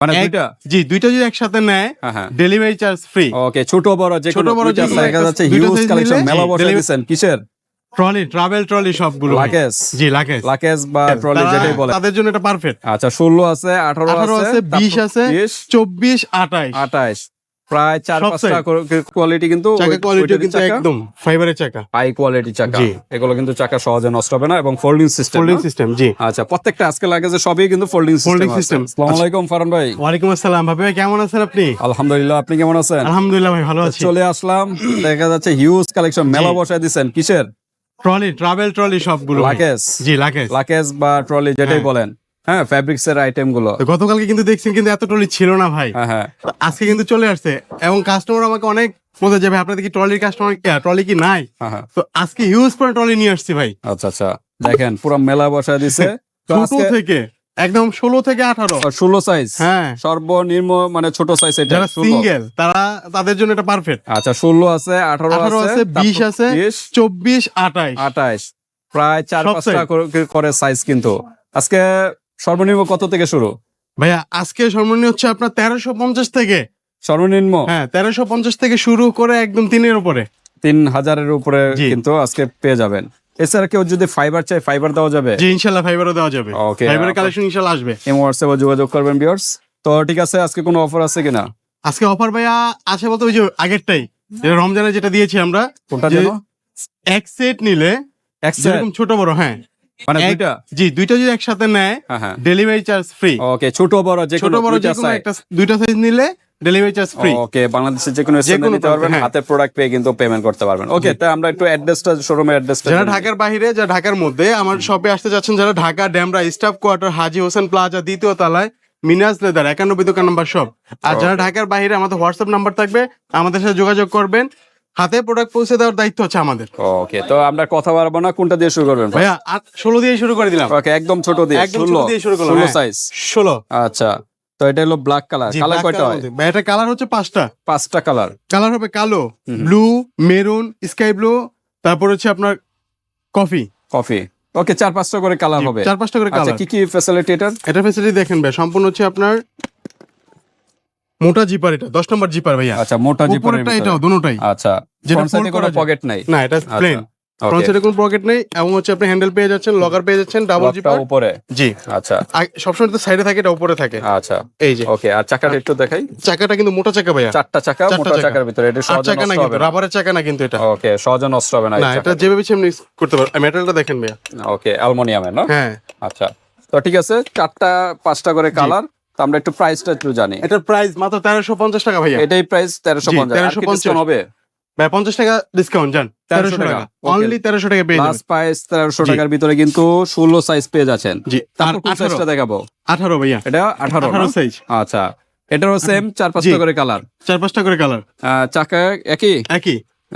মানে দুইটা? জি, দুইটা যদি একসাথে নেয় হ্যাঁ, হ্যাঁ। Delivery charge free. ওকে, ছোট বড় যে ছোট বড় দুইটা যেকোনো দেখা একটা যাচ্ছে দুইটা হিউজ size কালেকশন নিলে, মেলা বসে delivery- দিয়েছেন কিসের? ট্রলি, ট্রাভেল ট্রলি সবগুলো ভাই। লাগেজ? জি, লাগেজ। লাগেজ বা ট্রলি যেটাই বলে। তাদের জন্য এটা পারফেক্ট। আচ্ছা, 16 আছে, 18 18 আছে, 20 আছে, 20, 24, 28। 28, প্রায় সব 4-5টা কোয়ালিটি কিন্তু চাকা কোয়ালিটিও কিন্তু একদম ফাইবারের চাকা। হাই কোয়ালিটি চাকা। জি। এগুলো কিন্তু চাকা সহজে নষ্ট হবে না এবং ফোল্ডিং সিস্টেম। ফোল্ডিং সিস্টেম, জি। আচ্ছা, প্রত্যেকটা আজকে লাগেজে সবই কিন্তু ফোল্ডিং Folding সিস্টেম। system। আসসালামু আলাইকুম ফারহান ভাই। ওয়ালাইকুম আসসালাম ভাবি ভাই, কেমন আছেন আপনি? আলহামদুলিল্লাহ, আপনি কেমন আছেন? আলহামদুলিল্লাহ ভাই, ভালো আছি। চলে আসলাম, দেখা যাচ্ছে হিউজ কালেকশন মেলা বসায় দিয়েছেন কিসের? ট্রলি, ট্রাভেল ট্রলি সবগুলো ভাই। লাগেজ? জি, লাগেজ। লাগেজ বা ট্রলি যেটাই হ্যাঁ। বলেন। হ্যাঁ, ফ্যাব্রিক্স এর আইটেম গুলো। তো গতকালকে কিন্তু দেখছেন কিন্তু এত ট্রলি ছিল না ভাই। হ্যাঁ, হ্যাঁ। তো আজকে কিন্তু চলে আসছে এবং কাস্টমার আমাকে অনেক বলতে যাবে আপনাদের কি ট্রলির কাস্টমার ট্রলি কি নাই। হ্যাঁ, হ্যাঁ। তো আজকে হিউজ করে ট্রলি নিয়ে আসছি ভাই। আচ্ছা, আচ্ছা, দেখেন পুরো মেলা বসায় দিছে। তো ছোট আজকে থেকে একদম 16 থেকে 18। 16 সাইজ। হ্যাঁ। সর্বনিম্ন মানে ছোট সাইজ এটা। যারা 16। সিঙ্গেল তাদের জন্য এটা পারফেক্ট। আচ্ছা, 16 আছে, 18 18 আছে, 20 আছে, 24, 28। 28, প্রায় সব 4-5টা করে সাইজ কিন্তু। আজকে সর্বনিম্ন কত থেকে শুরু? ভাইয়া আজকে সর্বনিম্ন হচ্ছে আপনার 1350 থেকে। সর্বনিম্ন হ্যাঁ, 1350 থেকে শুরু করে একদম 3-এর উপরে। 3000-এর উপরে জি। কিন্তু আজকে পেয়ে যাবেন। এছাড়া কেউ যদি ফাইবার চাই, ফাইবার দেওয়া যাবে? জি, ইনশাআল্লাহ ফাইবারও দেওয়া যাবে। Okay, ফাইবারের কালেকশন ইনশাআল্লাহ আসবে। হোয়াটসঅ্যাপে যোগাযোগ করবেন ভিউয়ার্স। তো ঠিক আছে, আজকে কোনো অফার আছে কিনা? আজকে অফার ভাইয়া আছে বলতে ওই যে আগেরটাই, যেটা রমজানে যেটা দিয়েছি আমরা, কোনটা যে যেন? এক সেট নিলে এক set? যেরকম ছোট বড়, হ্যাঁ মানে এক- দুইটা? জি, দুইটা যদি একসাথে নেয় হ্যাঁ, হ্যাঁ। Delivery charge free. ওকে, ছোট বড় যে ছোট বড় যে কোনো একটা দুইটা সাইজ নিলে ডেলিভারি চার্জ ফ্রি। ওকে, বাংলাদেশের যে কোনো স্থানে যেকোনো নিতে পারবেন, হ্যাঁ। হাতে প্রোডাক্ট পেয়ে কিন্তু পেমেন্ট করতে পারবেন। ওকে, তাই আমরা একটু অ্যাড্রেসটা, শোরুমের অ্যাড্রেসটা যারা ঢাকার বাইরে, যারা ঢাকার মধ্যে আমার শপে আসতে যাচ্ছেন, যারা ঢাকা ড্যামরা স্টাফ কোয়ার্টার হাজী হোসেন প্লাজা 2য় তলায় মিনাজ লেদার 91 দোকান নাম্বার শপ। আর যারা ঢাকার বাইরে, আমাদের হোয়াটসঅ্যাপ নাম্বার থাকবে, আমাদের সাথে যোগাযোগ করবেন। হাতে প্রোডাক্ট পৌঁছে দেওয়ার দায়িত্ব হচ্ছে আমাদের। ওকে, তো আমরা কথা বাড়াবো না, কোনটা দিয়ে শুরু করবেন? ভাইয়া 16 দিয়ে শুরু করে দিলাম। ওকে, একদম ছোট দিয়ে একদম ছোট দিয়ে শুরু করলাম। 16 হ্যাঁ। সাইজ। 16। আচ্ছা, তো এটা হলো ব্ল্যাক কালার। জি, কালার black কয়টা color হয়? মধ্যে। ভাই এটা কালার হচ্ছে 5টা। 5টা কালার। কালার হবে কালো, ব্লু, মেরুন, স্কাই ব্লু, তারপর হচ্ছে আপনার কফি। কফি। ওকে, 4-5টা করে কালার হবে। 4-5টা করে আচ্ছা, কালার। কি কি ফ্যাসিলিটি এটার? এটা ফ্যাসিলিটি দেখেন ভাই, সম্পূর্ণ হচ্ছে আপনার মোটা জিপার, এটা 10 নম্বর জিপার ভাইয়া। আচ্ছা, মোটা জিপারের উপরেরটা ভিতরে। এটাও দুটোটাই। আচ্ছা, যেটা ফ্রন্ট সাইডে fold কোনো করা যায়। পকেট নাই? না, এটা প্লেন। ফ্রন্ট সাইডে কোনো পকেট নেই এবং হচ্ছে আপনি হ্যান্ডেল পেয়ে যাচ্ছেন, লকার পেয়ে যাচ্ছেন, ডাবল লকটা জিপার। উপরে। জি। আচ্ছা, সবসময় তো সাইডে থাকে, এটা উপরে থাকে। আচ্ছা, এই যে ওকে। আর চাকাটা একটু দেখাই। চাকাটা কিন্তু মোটা চাকা ভাইয়া। 4টা চাকা, চারটা মোটা চাকা। চাকার ভিতরে। এটা আর সহজে চাকা না নষ্ট কিন্তু, হবে না। রাবারের চাকা না কিন্তু এটা। ওকে, সহজে নষ্ট হবে না এই না, এটা চাকা। যেভাবে ইচ্ছে এমনি করতে পারো। মেটালটা দেখেন ভাইয়া। ওকে, অ্যালুমিনিয়ামের না? হ্যাঁ। আচ্ছা, তো ঠিক আছে, 4টা-5টা করে কালার। তো আমরা একটু প্রাইসটা একটু জানি। এটার প্রাইস মাত্র 1350 টাকা ভাইয়া। এটাই প্রাইস 1350। আর কি 1350 ডিসকাউন্ট হবে? ভাই 50 টাকা ডিসকাউন্ট জান। 1300 টাকা। Okay. অনলি 1300 টাকা পেয়ে লাস্ট যাবেন। প্রাইস 1300 জি। টাকার ভিতরে কিন্তু 16 সাইজ পেয়ে যাচ্ছেন। জি। তারপর কোন 18 সাইজটা দেখাবো? 18 ভাইয়া। এটা 18 18 সাইজ। আচ্ছা, এটারও সেম 4-5টা জি। করে কালার। 4-5টা করে কালার। চাকা একই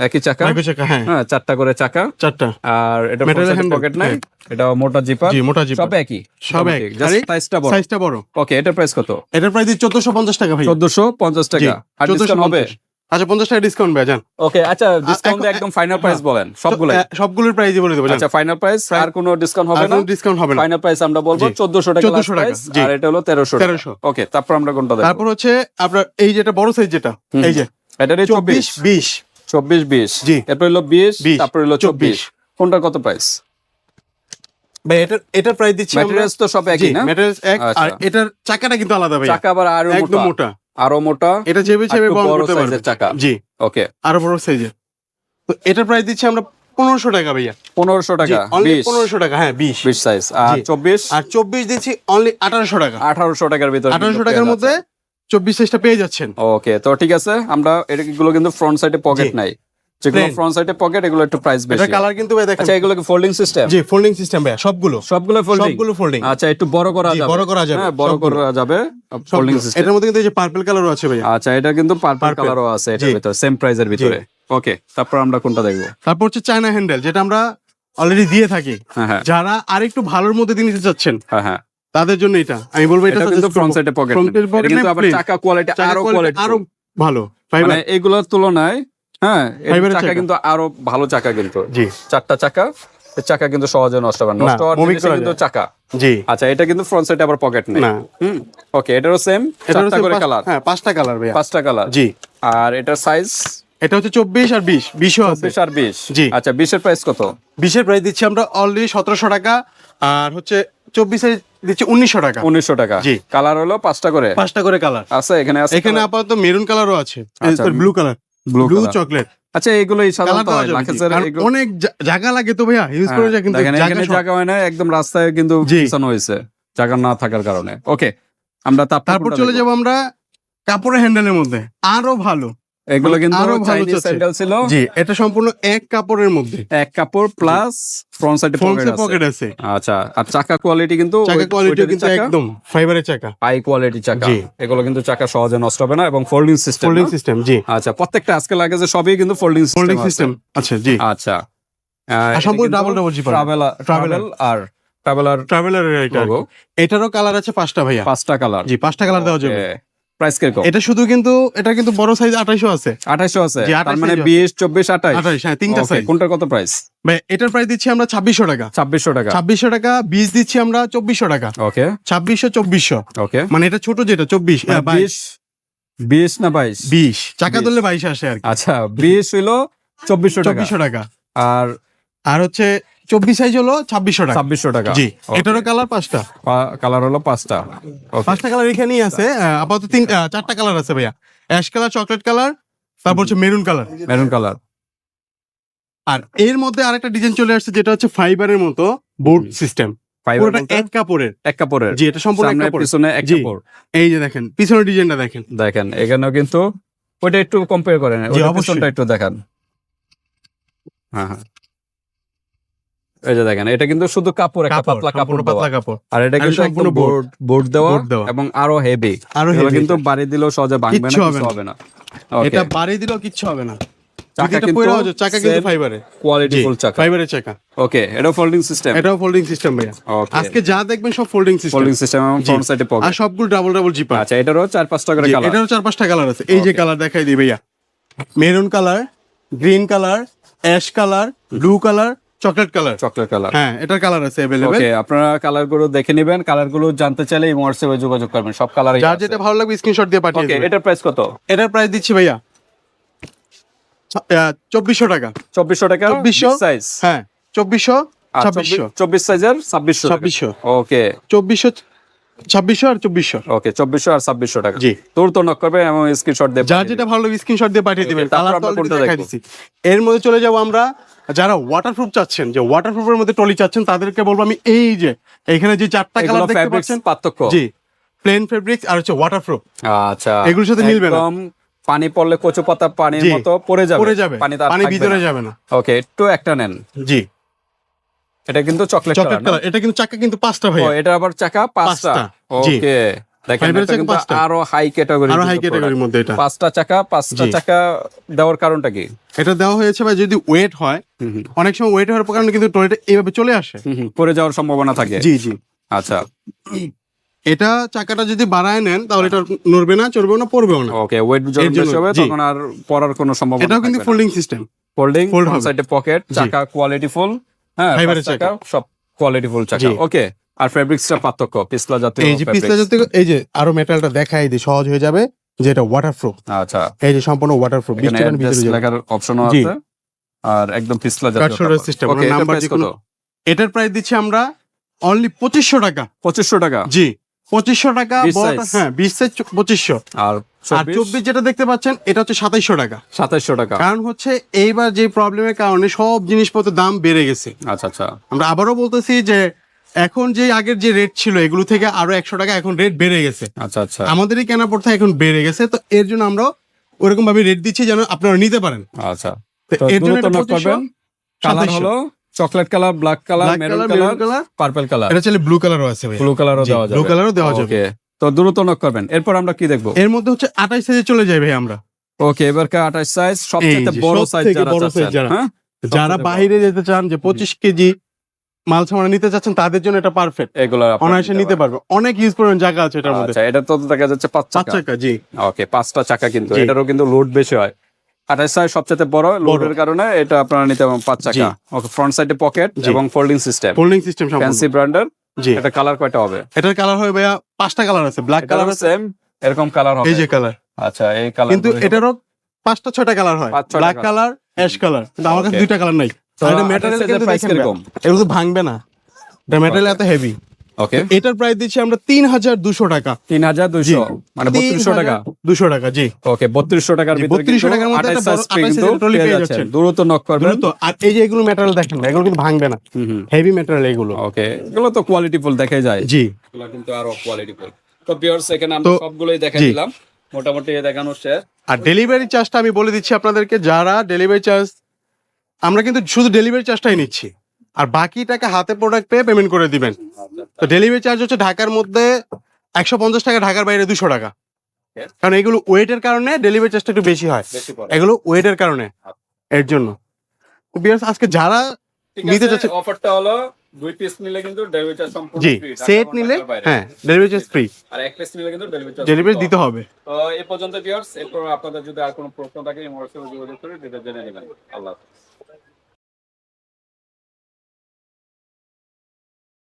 একই চাকা। মাইক্রো চাকা, হ্যাঁ। হ্যাঁ, 4টা করে চাকা। 4টা। আর এটা Metal handle, পকেট নাই। হ্যাঁ। এটা মোটা জিপার। জি, মোটা জিপার। সব একই। সব এক। জাস্ট খালি সাইজটা বড়। সাইজটা বড়। ওকে, এটার প্রাইস কত? এটার প্রাইস 1450 টাকা ভাই। 1450 টাকা। আর ডিসকাউন্ট হবে? আচ্ছা, 50 টাকা ডিসকাউন্ট ভাই জান। ওকে, আচ্ছা, ডিসকাউন্ট এখন- একদম ফাইনাল প্রাইস বলেন সবগুলো। সবগুলোর প্রাইসই বলে দেবো জান। আচ্ছা, ফাইনাল প্রাইস আর কোনো ডিসকাউন্ট হবে আর না? কোনো ডিসকাউন্ট হবে না। ফাইনাল প্রাইস আমরা বলবো জি। 1400 টাকা। 1400 টাকা, প্রাইস। জি। আর এটা হলো 1300 টাকা। 1300 ওকে, তারপর আমরা কোনটা দেখব? তারপর হচ্ছে আপনার এই যেটা বড় সাইজ যেটা, এই যে এটারই 24 20 24-20। জি। এরপর হলো 20, 20, তারপর হলো 24। কোনটার কত প্রাইস? ভাই এটার প্রাইস দিচ্ছি আমরা। ম্যাটেরিয়ালস তো সব একই না? ম্যাটেরিয়ালস এক, আচ্ছা। আর এটার চাকাটা কিন্তু আলাদা ভাই। চাকা আবার আরো একদম মোটা। মোটা। আরো মোটা। এটা যেভাবে আর একটু বহন বড় করতে পারবে। সাইজের চাকা। জি, ওকে, আরো বড় সাইজের। তো এটার প্রাইস দিচ্ছি আমরা 1500 টাকা ভাইয়া। 1500 টাকা। অনলি 20 1500 টাকা, হ্যাঁ 20 সাইজ। আর জি। 24 আর 24 দিচ্ছি অনলি 1800 টাকা। 1800 টাকার ভিতরে। 1800 টাকার মধ্যে 24 সাইজটা পেয়ে যাচ্ছেন। ওকে, তো ঠিক আছে, আমরা এগুলো কিন্তু ফ্রন্ট সাইডে পকেট জি। নাই। যেগুলো Plain। ফ্রন্ট সাইডে পকেট, এগুলো একটু প্রাইস এটা বেশি। কালার কিন্তু ভাই দেখেন। আচ্ছা, এগুলো কি ফোল্ডিং সিস্টেম? জি, ফোল্ডিং সিস্টেম ভাইয়া সবগুলো। সবগুলো ফোল্ডিং। সবগুলো folding। আচ্ছা, একটু বড় করা জি, যাবে। বড় করা যাবে, হ্যাঁ, বড় সবগুলো। করা যাবে। ফোল্ডিং সবগুলো। সিস্টেম। এটার মধ্যে কিন্তু এই যে পার্পল কালারও আছে ভাইয়া। আচ্ছা, এটা কিন্তু পার্পল Purple। কালারও আছে এটার জি। ভিতরে, সেম প্রাইজের ভিতরে। ওকে, তারপর আমরা কোনটা দেখবো? তারপর হচ্ছে চায়না হ্যান্ডেল, যেটা আমরা অলরেডি দিয়ে থাকি। হ্যাঁ, হ্যাঁ, যারা আরেকটু ভালোর মধ্যে নিতে চাচ্ছেন হ্যাঁ, হ্যাঁ। তাদের জন্য এটা আমি বলবো, এটা এটা কিন্তু ফ্রন্ট সাইডে পকেট। এটা কিন্তু আবার চাকা কোয়ালিটি আরো কোয়ালিটি আরো ভালো মানে ফাইবার। এগুলোর তুলনায়। হ্যাঁ, এর ফাইবারের চাকা চাকা। কিন্তু আরো ভালো চাকা কিন্তু। জি। 4টা চাকা। এর চাকা কিন্তু সহজে নষ্ট হবে না। নষ্ট হওয়ার moving জিনিসই করা কিন্তু যায়। চাকা। জি আচ্ছা, এটা কিন্তু ফ্রন্ট সাইডে আবার পকেট নেই। না ওকে, এটারও সেম এটা 4টা করে কালার। হ্যাঁ 5টা কালার ভাইয়া। 5টা কালার। জি আর এটার সাইজ এটা হচ্ছে 24 আর 20, 20ও আছে। 24 আর 20। জি। আচ্ছা, 20 এর প্রাইস কত? 20 এর প্রাইস দিচ্ছি আমরা অলরেডি 1700 টাকা, আর হচ্ছে 24 এর দিচ্ছি 1900 টাকা। 1900 টাকা। জি। কালার হলো 5টা করে। 5টা করে কালার আছে এখানে, আছে এখানে colour? আপাতত মেরুন কালারও আছে, আচ্ছা, blue colour, blue blue color। Chocolate আচ্ছা, এগুলোই কালার সাধারণত দেওয়া হয় যাবে। লাখেজের কারণ এগুলো। অনেক জায়গা লাগে তো ভাইয়া, ইউজ করে যায় কিন্তু দেখেন জায়গা এখানে short। জায়গা হয় না, একদম রাস্তায় কিন্তু জি। পিছানো হয়েছে জায়গা না থাকার কারণে। ওকে, আমরা তারপর চলে যাব আমরা কাপড়ের হ্যান্ডেলের মধ্যে, আরো ভালো। এগুলো কিন্তু আরো ভালো চাইনিজ চাচ্ছে। স্যান্ডেল ছিল। জি এটা সম্পূর্ণ এক কাপড়ের মধ্যে, এক কাপড় প্লাস ফ্রন্ট সাইডে ফ্রন্টে পকেট পকেট আছে। আছে। আচ্ছা, আর চাকা কোয়ালিটি কিন্তু চাকা কোয়ালিটি কিন্তু একদম ফাইবারের চাকা, হাই কোয়ালিটি চাকা। জি। এগুলো কিন্তু চাকা সহজে নষ্ট হবে না এবং ফোল্ডিং সিস্টেম। Folding system. জি আচ্ছা, প্রত্যেকটা আজকে লাগে যে সবই কিন্তু ফোল্ডিং ফোল্ডিং সিস্টেম। সিস্টেম আছে। জি আচ্ছা, আর সম্পূর্ণ ডাবল জিপার। ট্রাভেলার আর ট্রাভেলার ট্রাভেলার এটা logo। এটারও কালার আছে 5টা ভাইয়া। 5টা কালার। জি 5টা কালার দেওয়া যাবে। প্রাইস কিরকম? এটা শুধু কিন্তু এটা কিন্তু বড় সাইজ 2800 আছে। 2800 আছে। জি, তার 28 মানে size 20, 24, 28। 28 হ্যাঁ তিনটা Okay, সাইজ। কোনটার কত প্রাইস? ভাই এটার প্রাইস দিচ্ছি আমরা 2600 টাকা। 2600 টাকা। 2600 টাকা 20 দিচ্ছি আমরা 2400 টাকা। ওকে 2600 2400 ওকে। মানে এটা ছোট যেটা 24 20 20 না 22? 20 চাকা 20 ধরলে 22 আসে আর কি। আচ্ছা, 20 হইলো 2400 টাকা। 2400 টাকা আর আর হচ্ছে 24 সাইজ হলো 2600 টাকা। 2600 টাকা। জি Okay, এটারও কালার 5টা। কালার হলো 5টা। ওকে, 5টা কালার এখানেই আছে। আপাতত 4টা কালার আছে ভাইয়া, অ্যাশ কালার, চকলেট কালার, তারপর হচ্ছে মেরুন কালার। Maroon colour. আর এর মধ্যে আরেকটা ডিজাইন চলে আসছে যেটা হচ্ছে ফাইবারের মতো বোর্ড সিস্টেম, ফাইবার পুরোটা এক কাপড়ের। এক কাপড়ের। জি এটা সম্পূর্ণ এক সামনে কাপড়ের। পিছনে এক জি। কাপড়। এই যে দেখেন পিছনের ডিজাইনটা দেখেন। দেখেন এখানেও কিন্তু ওইটা একটু কম্পেয়ার করেন, ওইটা অবশ্যই। পিছনটা একটু দেখান। হ্যাঁ হ্যাঁ, এই যে দেখেন এটা কিন্তু শুধু কাপড়, একটা কাপড় পাতলা কাপড় সম্পূর্ণ দেওয়া। পাতলা কাপড়, আর এটা আর কিন্তু সম্পূর্ণ একদম বোর্ড দেওয়া board দেওয়া। এবং আরো হেভি। আরো এগুলো heavy কিন্তু এটা। বাড়ি দিলেও সহজে ভাঙবে না, কিচ্ছু হবে কিছু না। হবে না। ওকে, এটা বাড়ি দিলেও কিচ্ছু হবে না। চাকা যদি এটা কিন্তু পয়রা যায়, চাকা কিন্তু same ফাইবারের। কোয়ালিটি জি ফুল চাকা। ফাইবারের চাকা। ওকে, এটা ফোল্ডিং সিস্টেম। এটাও ফোল্ডিং সিস্টেম ভাইয়া। ওকে, আজকে যা দেখবেন সব ফোল্ডিং সিস্টেম। ফোল্ডিং সিস্টেম এবং জি। ফ্রন্ট সাইডে আর পকেট। সবগুলো ডাবল জিপার। আচ্ছা, এটারও 4-5টা করে কালার। এটারও 4-5টা কালার আছে। এই যে Okay. কালার দেখাই দিই ভাইয়া, maroon colour, green colour, ash colour, blue colour, chocolate colour. Chocolate colour. হ্যাঁ এটার কালার আছে अवेलेबल। ওকে, আপনারা কালার গুলো দেখে নেবেন। কালার গুলো জানতে চাইলে এই হোয়াটসঅ্যাপে যোগাযোগ করবেন, সব কালারই যার আছে। যেটা ভালো লাগবে স্ক্রিনশট দিয়ে পাঠিয়ে ওকে, দিবেন। এটার প্রাইস কত? এটার প্রাইস দিচ্ছি ভাইয়া 2400 টাকা। 2400 টাকা 2400 সাইজ। হ্যাঁ 2400 আর 2600 24 সাইজের 2600 টাকা। 2600 ওকে 2400 2600 আর 2400। ওকে, 2400 আর 2600 টাকা। জি। তোর তো নক করবে এবং স্ক্রিনশট দেবে। যার যেটা ভালো লাগবে স্ক্রিনশট দিয়ে পাঠিয়ে দিবেন। তারপর কালার তো আমরা অলরেডি কোনটা দেখাই দেখবো? দিছি। এর মধ্যে চলে যাব আমরা, যারা ওয়াটারপ্রুফ চাচ্ছেন, যে ওয়াটারপ্রুফের মধ্যে ট্রলি চাচ্ছেন, তাদেরকে বলবো আমি এই যে এখানে যে 4টা এগুলো কালার দেখতে ফেব্রিক্স পাচ্ছেন। পার্থক্য। জি প্লেন ফেব্রিক্স আর হচ্ছে ওয়াটারপ্রুফ। আচ্ছা, এগুলোর সাথে মিলবে না। একদম পানি পড়লে কচু পাতা পানির জি। মতো পড়ে যাবে। পড়ে যাবে, পানি তার পানি ভিতরে যাবে না। ওকে, একটু একটা নেন। জি এটা কিন্তু চকলেট চকলেট কালার। কালার। এটা কিন্তু চাকা কিন্তু 5টা ও, ভাইয়া। এটা আবার চাকা 5টা। পাঁচটা, জি। ওকে, দেখেন ফাইবারের এটা চাকা কিন্তু 5টা। আরো হাই ক্যাটাগরি। আরো হাই ক্যাটাগরির মধ্যে এটা। 5টা চাকা, 5টা জি। চাকা দেওয়ার কারণটা কি? এটা দেওয়া হয়েছে ভাই যদি ওয়েট হয়, অনেক সময় ওয়েট হওয়ার কারণে কিন্তু ট্রলিটা এইভাবে চলে আসে। পড়ে যাওয়ার সম্ভাবনা থাকে। জি জি আচ্ছা, এটা চাকাটা যদি বাড়ায় নেন তাহলে এটা নড়বে না, চড়বেও না, পড়বেও না। ওকে, ওয়েট যখন এর জন্য, বেশি হবে জি। তখন আর পড়ার কোনো সম্ভাবনা এটাও কিন্তু থাকবে না। Folding system. Folding, fold front হবে। সাইডে পকেট, জি। চাকা কোয়ালিটি ফুল। হ্যাঁ, ফাইবারের 5 চাকা সব কোয়ালিটি ফুল চাকা। জি। ওকে, আর ফেব্রিক্সটা পার্থক্য, পিছলা জাতীয় এই যে পিছলা fabrics। জাতীয়, এই যে আরো মেটালটা দেখাই দিই সহজ হয়ে যাবে, যে এটা ওয়াটারপ্রুফ। আচ্ছা, এই যে সম্পূর্ণ ওয়াটারপ্রুফ, এখানে বৃষ্টি পানি ভিতরে অ্যাড্রেস যাবে। লেখার অপশনও জি। আছে আর একদম পিছলা কাট জাতীয় শোল্ডার কাপড়। সিস্টেম। ওকে, এটার নাম্বার প্রাইস যে কত? কোনো, এটার প্রাইস দিচ্ছি আমরা অনলি 2500 টাকা। 2500 টাকা। জি 2500 টাকা। 20 বড়টা size। হ্যাঁ 20 সাইজ 2500। আর আর 24 যেটা দেখতে পাচ্ছেন এটা হচ্ছে 2700 টাকা। 2700 টাকা। কারণ হচ্ছে এইবার যে প্রবলেমের কারণে সব জিনিসপত্রের দাম বেড়ে গেছে। আচ্ছা আচ্ছা, আমরা আবারও বলতেছি যে এখন যে আগের যে রেট ছিল এগুলো থেকে আরো 100 টাকা এখন রেট বেড়ে গেছে। আচ্ছা আচ্ছা, আমাদেরই কেনা পড়তে এখন বেড়ে গেছে, তো এর জন্য আমরা ওরকম ভাবে রেট দিচ্ছি যেন আপনারা নিতে পারেন। আচ্ছা। তো তো এর জন্য দ্রুত এটা নোট করবেন। 2500, কালার 2700 হলো chocolate colour, black colour, Black maroon color, colour, maroon color, purple colour, এটা চাইলে ব্লু কালারও আছে ভাই। ব্লু কালারও জি, দেওয়া যাবে। blue color ও দেওয়া যাবে। ওকে, তো দ্রুত নোট করবেন। এরপর আমরা কি দেখবো? এর মধ্যে হচ্ছে 28 সাইজে চলে যাই ভাই আমরা। ওকে, এবারকার 28 সাইজ, সবচেয়ে এই যে, বড় সাইজ সবথেকে যারা বড় size চাচ্ছেন, যারা। হ্যাঁ, যারা সবথেকে বাইরে যেতে চান, যে 25 কেজি মাল সামান নিতে চাচ্ছেন, তাদের জন্য এটা পারফেক্ট। এগুলো আপনারা অনায়াসে নিতে পারবে, অনেক ইউজ করার জায়গা আছে এটার মধ্যে। আচ্ছা, এটা তো দেখা যাচ্ছে 5 5 চাকা। চাকা। জি ওকে, 5টা চাকা কিন্তু জি। এটারও কিন্তু লোড বেশি হয়। 28 সাইজ সবচেয়ে বড় লোডের কারণে এটা আপনারা নিতে পারবেন 5 চাকা। ওকে, ফ্রন্ট সাইডে পকেট জি। এবং ফোল্ডিং সিস্টেম, ফোল্ডিং সিস্টেম সম্পূর্ণ। ফ্যান্সি ব্র্যান্ডের। জি। এটা কালার কয়টা হবে? এটার কালার হবে ভাইয়া 5টা কালার আছে, ব্ল্যাক কালার আছে, সেম এরকম কালার হবে। এই যে কালার। আচ্ছা, এই কালার কিন্তু এটারও 5টা 6টা কালার হয়, 5-6টা black colour। Colour, ash colour, কিন্তু আমার কাছে Okay. 2টা কালার নাই। তো আর এটা 28 মেটারিয়াল এর কিন্তু price দেখেন কিরকম? এগুলো তো ভাঙবে না, এটা মেটারিয়াল এত হেভি। ওকে, এটার প্রাইস দিচ্ছি আমরা 3200 টাকা। 3200 মানে 3200 টাকা। 200 টাকা, জি। ওকে, 3200 টাকার জি, ভিতরে 3200 টাকার মধ্যে একটা 28 বড় সাইজ 28 কিন্তু সাইজের ট্রলি পেয়ে পেয়ে যাচ্ছেন। যাচ্ছেন। দ্রুত নক করবেন। দ্রুত। আর এই যে এগুলো মেটারিয়াল দেখেন না, এগুলো কিন্তু ভাঙবে না, হেভি মেটারিয়াল এগুলো। ওকে, এগুলো তো কোয়ালিটি ফুল দেখাই যায়। জি। এগুলো কিন্তু আরো কোয়ালিটি ফুল। তো ভিউয়ার্স, এখানে আমরা তো সবগুলোই দেখাই জি। দিলাম, মোটামুটি দেখানো শেষ। আর ডেলিভারি চার্জটা আমি বলে দিচ্ছি আপনাদেরকে, যারা ডেলিভারি চার্জ, আমরা কিন্তু শুধু ডেলিভারি চার্জটাই নিচ্ছি, আর বাকি টাকা হাতে প্রোডাক্ট পেয়ে পেমেন্ট করে দিবেন। তো ডেলিভারি চার্জ হচ্ছে ঢাকার মধ্যে 150 টাকা, ঢাকার বাইরে 200 টাকা। কারণ এগুলো ওয়েটের কারণে ডেলিভারি চার্জটা একটু বেশি হয়, বেশি পড়ে। এগুলো ওয়েটের কারণে, এর জন্য। তো বিয়ার্স, আজকে যারা ঠিক নিতে আছে, চাচ্ছে, অফারটা হলো 2 পিস নিলে কিন্তু ডেলিভারি চার্জ সম্পূর্ণ জি, ফ্রি। সেট নিলে হ্যাঁ ডেলিভারি চার্জ ফ্রি, আর এক পিস নিলে কিন্তু ডেলিভারি দিতে হবে। তো এই পর্যন্ত ভিউয়ার্স, এরপর আপনাদের যদি আর কোনো প্রশ্ন থাকে এই হোয়াটসঅ্যাপে যোগাযোগ করে ডিটেইলস জেনে নেবেন। আল্লাহ হাফেজ।